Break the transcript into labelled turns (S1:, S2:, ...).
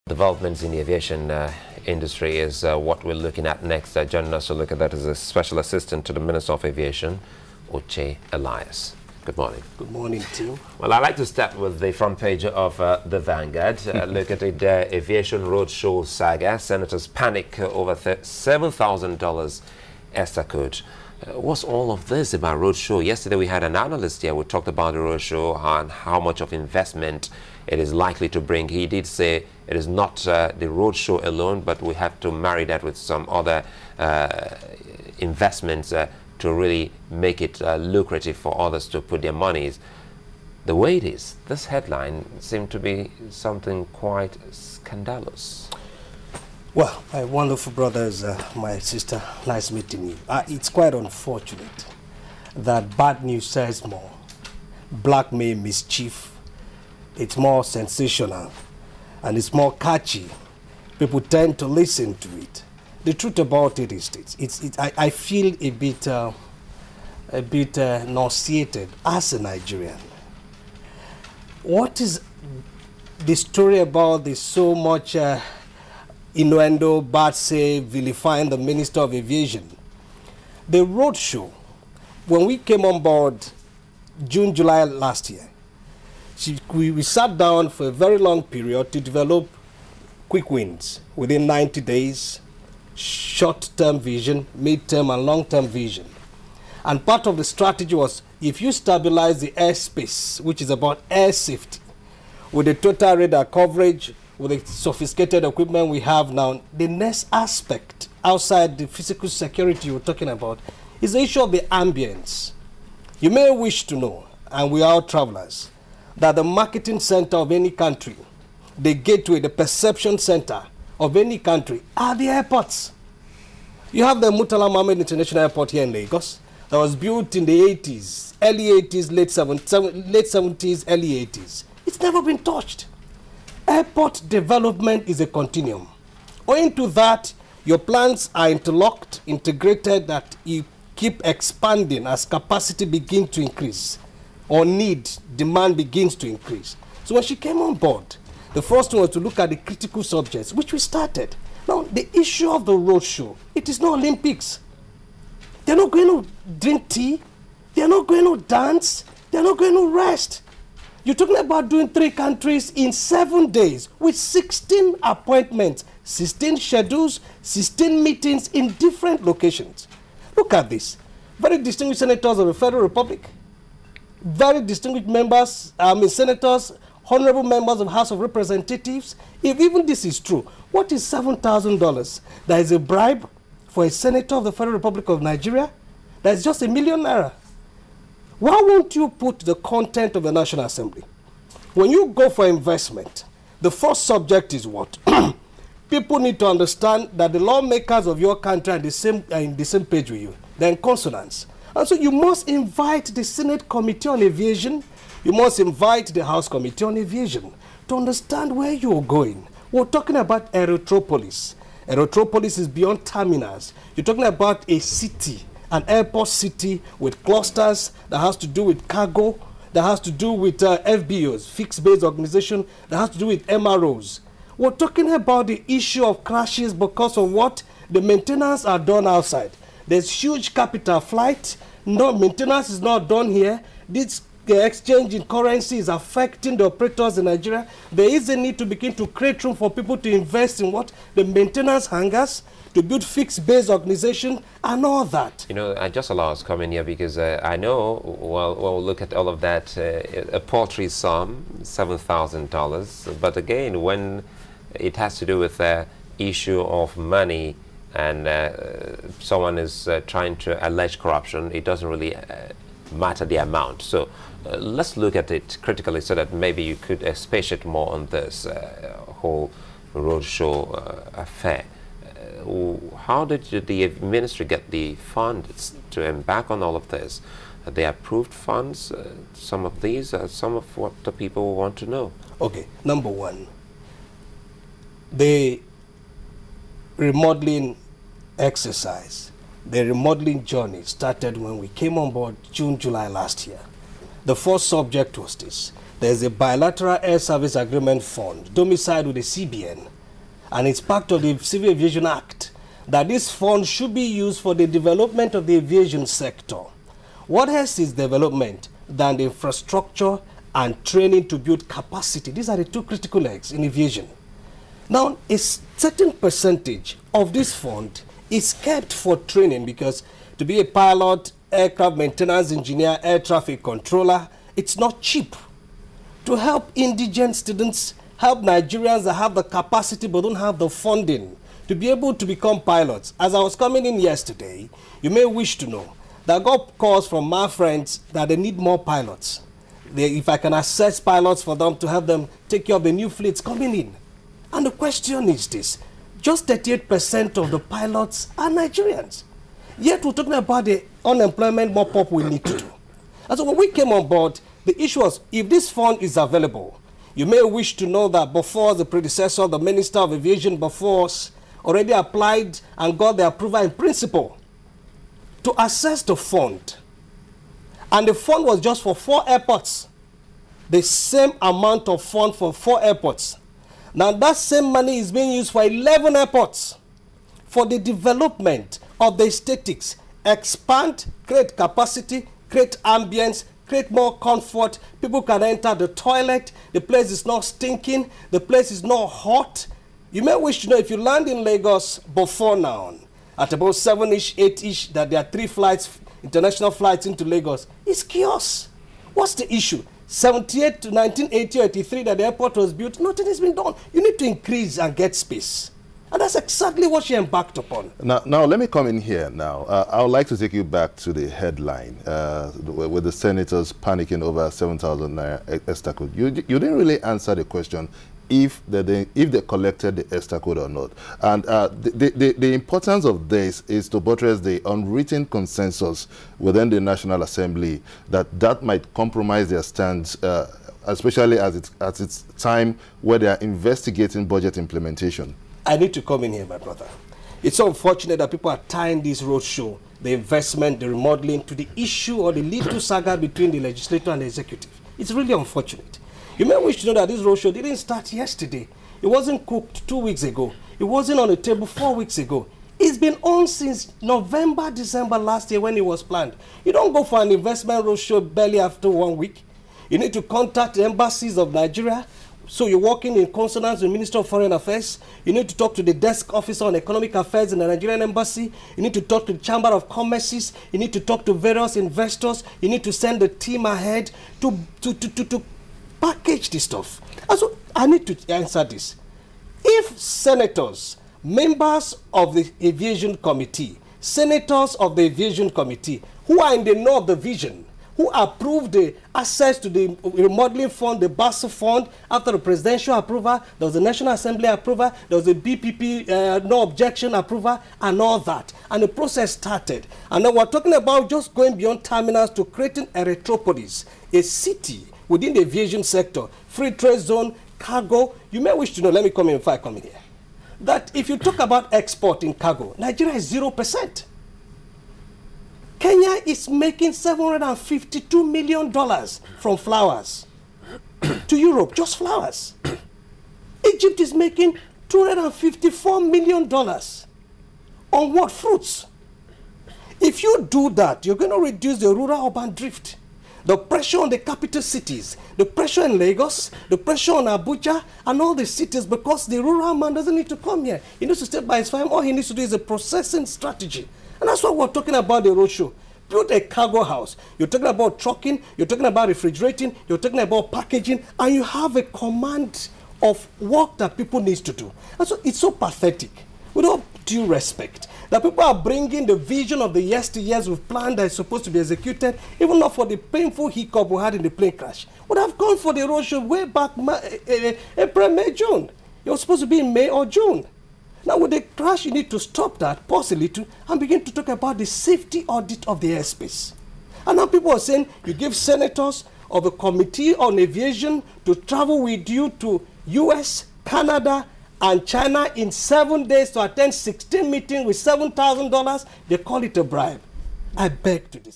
S1: Developments in the aviation industry is what we're looking at next. Joining us to look at that is a Special Assistant to the Minister of Aviation, Oche Elias. Good morning.
S2: Good morning, team.
S1: Well, I'd like to start with the front page of the Vanguard. Look at the Aviation Roadshow saga. Senators panic over $7,000 estacode. What's all of this about roadshow? Yesterday we had an analyst here who talked about the roadshow and how much of investment it is likely to bring. He did say it is not the roadshow alone, but we have to marry that with some other investments to really make it lucrative for others to put their monies. The way it is, this headline seemed to be something quite scandalous.
S2: Well, my wonderful brothers, my sister, nice meeting you. It's quite unfortunate that bad news says more. Blackmail, mischief, it's more sensational and it's more catchy. People tend to listen to it. The truth about it is I feel a bit nauseated as a Nigerian. What is the story about this so much innuendo, bad say, vilifying the Minister of Aviation? The roadshow, when we came on board June, July last year, we sat down for a very long period to develop quick wins within 90 days, short-term vision, mid-term and long-term vision. And part of the strategy was, if you stabilize the airspace, which is about air safety, with the total radar coverage, with the sophisticated equipment we have now, the next aspect outside the physical security you're talking about is the issue of the ambience. You may wish to know, and we are travelers, that the marketing center of any country, the gateway, the perception center of any country are the airports. You have the Murtala Mohammed International Airport here in Lagos that was built in the 80s, early 80s, late 70s, early 80s. It's never been touched. Airport development is a continuum. Owing to that, your plans are interlocked, integrated, that you keep expanding as capacity begins to increase, or demand begins to increase. So when she came on board, the first one was to look at the critical subjects, which we started. Now, the issue of the roadshow, it is not Olympics. They're not going to drink tea. They're not going to dance. They're not going to rest. You're talking about doing 3 countries in 7 days with 16 appointments, 16 schedules, 16 meetings in different locations. Look at this. Very distinguished senators of the Federal Republic, very distinguished members, senators, honorable members of House of Representatives. If even this is true, what is $7,000? That is a bribe for a senator of the Federal Republic of Nigeria? That's just ₦1 million. Why won't you put the content of the National Assembly? When you go for investment, the first subject is what? People need to understand that the lawmakers of your country are in the same page with you. They're in consonance. And so you must invite the Senate Committee on Aviation. You must invite the House Committee on Aviation to understand where you're going. We're talking about Aerotropolis. Aerotropolis is beyond terminals. You're talking about a city, an airport city with clusters that has to do with cargo, that has to do with FBOs, fixed base organization, that has to do with MROs. We're talking about the issue of crashes because of what? The maintenance are done outside. There's huge capital flight. No maintenance is not done here. This exchange in currency is affecting the operators in Nigeria. There is a need to begin to create room for people to invest in what? The maintenance hangars, to build fixed base organization and all that. You
S1: know, I just allow us to come in here because I know, well, we'll look at all of that, a paltry sum, $7,000. But again, when it has to do with the issue of money and someone is trying to allege corruption, it doesn't really matter the amount. So let's look at it critically so that maybe you could expatiate more on this whole roadshow affair. How did the ministry get the funds to embark on all of this? They approved funds, some of these, some of what the people want to know.
S2: Okay, number one, the remodeling exercise, the remodeling journey started when we came on board June, July last year. The first subject was this. There's a bilateral air service agreement fund domiciled with the CBN and it's part of the Civil Aviation Act, that this fund should be used for the development of the aviation sector. What else is development than the infrastructure and training to build capacity? These are the two critical legs in aviation. Now, a certain percentage of this fund is kept for training, because to be a pilot, aircraft maintenance engineer, air traffic controller, it's not cheap. To help indigent students, help Nigerians that have the capacity but don't have the funding to be able to become pilots. As I was coming in yesterday, you may wish to know that I got calls from my friends that they need more pilots. If I can access pilots for them to help them take care of the new fleets coming in. And the question is this: just 38% of the pilots are Nigerians. Yet we're talking about the unemployment mop-up we need to do. And so when we came on board, the issue was, if this fund is available, you may wish to know that before the predecessor, the Minister of Aviation before us, already applied and got the approval in principle to access the fund. And the fund was just for 4 airports. The same amount of fund for 4 airports. Now that same money is being used for 11 airports for the development of the aesthetics, expand, create capacity, create ambience, create more comfort. People can enter the toilet. The place is not stinking. The place is not hot. You may wish to know, if you land in Lagos before now, at about 7-ish, 8-ish, that there are 3 flights, international flights into Lagos, it's chaos. What's the issue? 78 to 1980 or 83 that the airport was built, nothing has been done. You need to increase and get space. And that's exactly what she embarked upon.
S3: Now let me come in here now. I would like to take you back to the headline with the senators panicking over 7,000 naira estacode. You didn't really answer the question if they collected the estacode or not. And the importance of this is to buttress the unwritten consensus within the National Assembly that might compromise their stance, especially at its time where they are investigating budget implementation.
S2: I need to come in here, my brother. It's so unfortunate that people are tying this roadshow, the investment, the remodeling, to the issue or the little saga between the legislature and the executive. It's really unfortunate. You may wish to know that this roadshow didn't start yesterday. It wasn't cooked 2 weeks ago. It wasn't on the table 4 weeks ago. It's been on since November, December last year when it was planned. You don't go for an investment roadshow barely after 1 week. You need to contact the embassies of Nigeria. So you're working in consonance with the Ministry of Foreign Affairs. You need to talk to the desk officer on economic affairs in the Nigerian embassy. You need to talk to the Chamber of Commerce. You need to talk to various investors. You need to send the team ahead to package this stuff. And so I need to answer this. If senators, members of the Aviation Committee, senators of the Aviation Committee, who are in the know of the vision, who approved the access to the remodeling fund, the BASA fund, after the presidential approval, there was a National Assembly approval, there was a BPP no objection approval, and all that. And the process started. And then we're talking about just going beyond terminals to creating a retropolis, a city within the aviation sector, free trade zone, cargo. You may wish to know, let me come in before I come in here, that if you talk about export in cargo, Nigeria is 0%. Kenya is making $752 million from flowers to Europe, just flowers. Egypt is making $254 million on what? Fruits. If you do that, you're going to reduce the rural-urban drift, the pressure on the capital cities, the pressure in Lagos, the pressure on Abuja, and all the cities, because the rural man doesn't need to come here. He needs to stay by his farm. All he needs to do is a processing strategy. And that's what we're talking about the roadshow. Build a cargo house. You're talking about trucking, you're talking about refrigerating, you're talking about packaging, and you have a command of work that people need to do. And so it's so pathetic, with all due respect, that people are bringing the vision of the yesteryears we've planned that is supposed to be executed, even not for the painful hiccup we had in the plane crash. Would have gone for the roadshow way back April, May, June. It was supposed to be in May or June. Now with the crash, you need to stop that, pause a little, and begin to talk about the safety audit of the airspace. And now people are saying you give senators of a committee on aviation to travel with you to US, Canada, and China in 7 days to attend 16 meetings with $7,000. They call it a bribe. I beg to disagree.